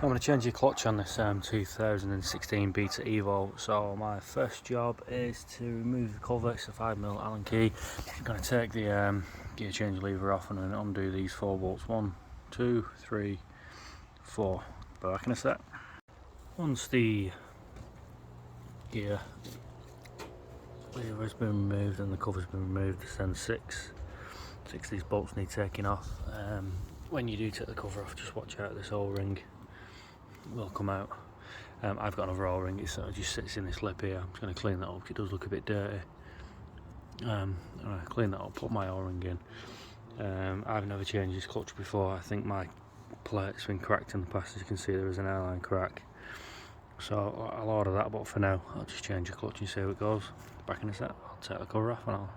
I'm going to change your clutch on this 2016 Beta Evo. So my first job is to remove the cover. It's a 5mm Allen key. I'm going to take the gear change lever off and then undo these 4 bolts. 1, 2, 3, 4. Back in a sec. Once the gear lever has been removed and the cover's been removed, then six of these bolts need taking off. When you do take the cover off, just watch out, this O-ring will come out. I've got another O-ring, it sort of just sits in this lip here. I'm just going to clean that up, it does look a bit dirty. Clean that up, put my O-ring in. I've never changed this clutch before. I think my plate's been cracked in the past. As you can see, there is an airline crack, so I'll order that, but for now I'll just change the clutch and see how it goes. Back in a sec. I'll take the cover off and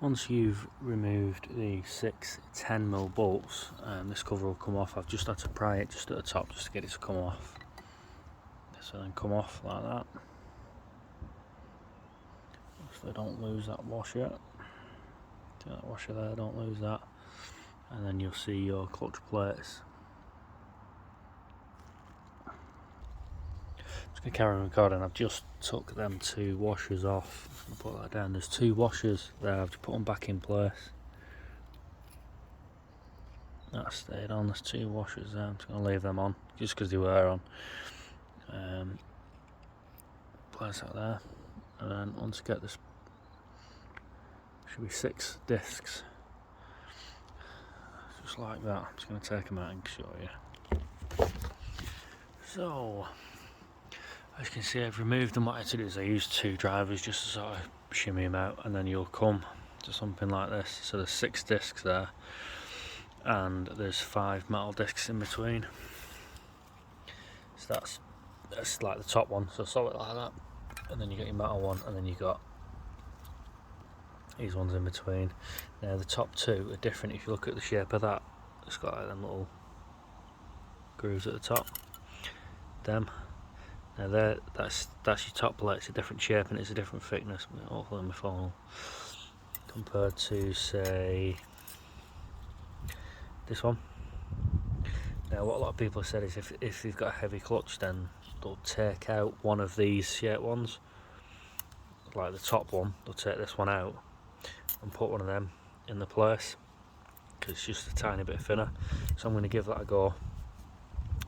once you've removed the 6 10mm bolts, this cover will come off. I've just had to pry it just at the top just to get it to come off. This will then come off like that. So don't lose that washer. See that washer there, don't lose that. And then you'll see your clutch plates. I'm just going to carry on recording. I've just took them 2 washers off. I'm just going to put that down. There's 2 washers there. I've just put them back in place. That stayed on. There's 2 washers there. I'm just going to leave them on just because they were on. Place that there. And then once I get this, should be 6 discs. Just like that. I'm just going to take them out and show you. So, as you can see, I've removed them. What I had to do is I used 2 drivers just to sort of shimmy them out, and then you'll come to something like this. So there's 6 discs there, and there's 5 metal discs in between. So that's like the top one, so solid like that, and then you got your metal one, and then you got these ones in between. Now the top 2 are different. If you look at the shape of that, it's got like them little grooves at the top. Them. Now that's your top plate. It's a different shape and it's a different thickness. Hopefully my phone compared to, say, this one. Now what a lot of people have said is if you've got a heavy clutch, then they'll take out one of these shape ones, like the top one. They'll take this one out and put one of them in the place because it's just a tiny bit thinner. So I'm going to give that a go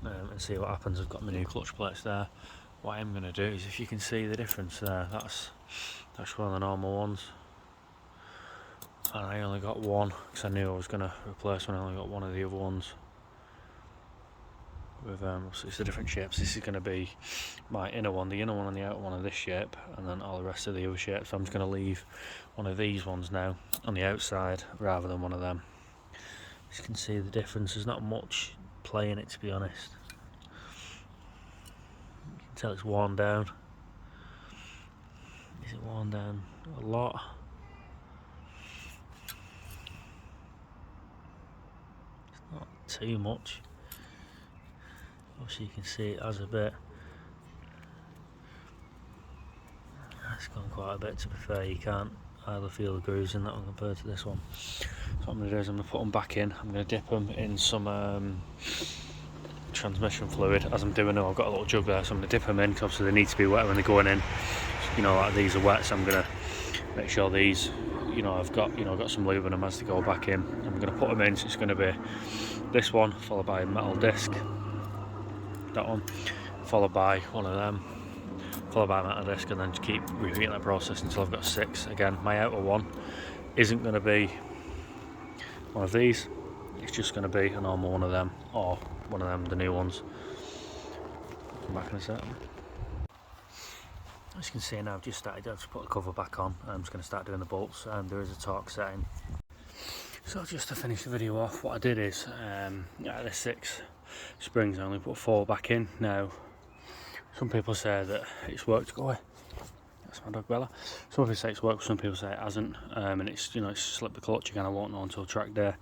and see what happens. I've got my new clutch plates there. What I'm going to do is, if you can see the difference there, that's one of the normal ones, and I only got one because I knew I was going to replace one. I only got one of the other ones with so it's a different shapes. This is going to be my inner one, the inner one and the outer one of this shape, and then all the rest of the other shapes. So I'm just going to leave one of these ones now on the outside rather than one of them. As you can see the difference, there's not much play in it, to be honest. Tell it's worn down. Is it worn down a lot? It's not too much. Obviously you can see it has a bit. It's gone quite a bit, to be fair. You can't hardly feel the grooves in that one compared to this one. So what I'm going to do is I'm going to put them back in. I'm going to dip them in some transmission fluid. As I'm doing them, I've got a little jug there, so I'm going to dip them in because obviously they need to be wet when they're going in. You know, like these are wet, so I'm going to make sure these, I've got some lube in them as they go back in. I'm going to put them in, so it's going to be this one followed by a metal disc, that one followed by one of them, followed by a metal disc, and then just keep repeating that process until I've got 6. Again, my outer one isn't going to be one of these, it's just going to be a normal one of them, or one of them, the new ones. Come back in a second. As you can see now, I've just put the cover back on. I'm just going to start doing the bolts, and there is a torque setting. So just to finish the video off, what I did is, out of the 6 springs I only put 4 back in. Now, some people say that it's worked. Go away. That's my dog Bella. Some people say it's worked, some people say it hasn't, and it's it's slipped the clutch again. I won't know until track day.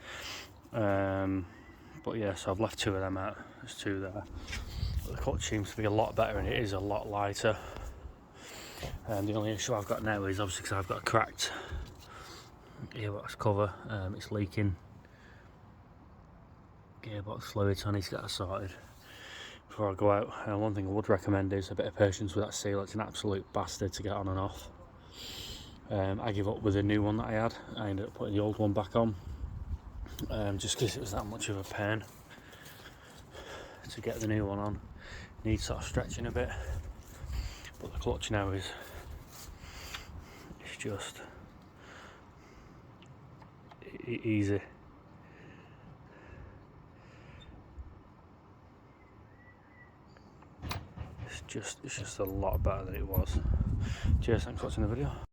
But yeah, so I've left 2 of them out. There's 2 there. But the clutch seems to be a lot better and it is a lot lighter. The only issue I've got now is obviously because I've got a cracked gearbox cover. It's leaking gearbox fluid, so I need to get that sorted. before I go out. One thing I would recommend is a bit of patience with that seal. It's an absolute bastard to get on and off. I give up with the new one that I had. I ended up putting the old one back on, just because it was that much of a pain to get the new one on. Needs sort of stretching a bit, but the clutch now is just easy. It's just a lot better than it was. Cheers, thanks for watching the video.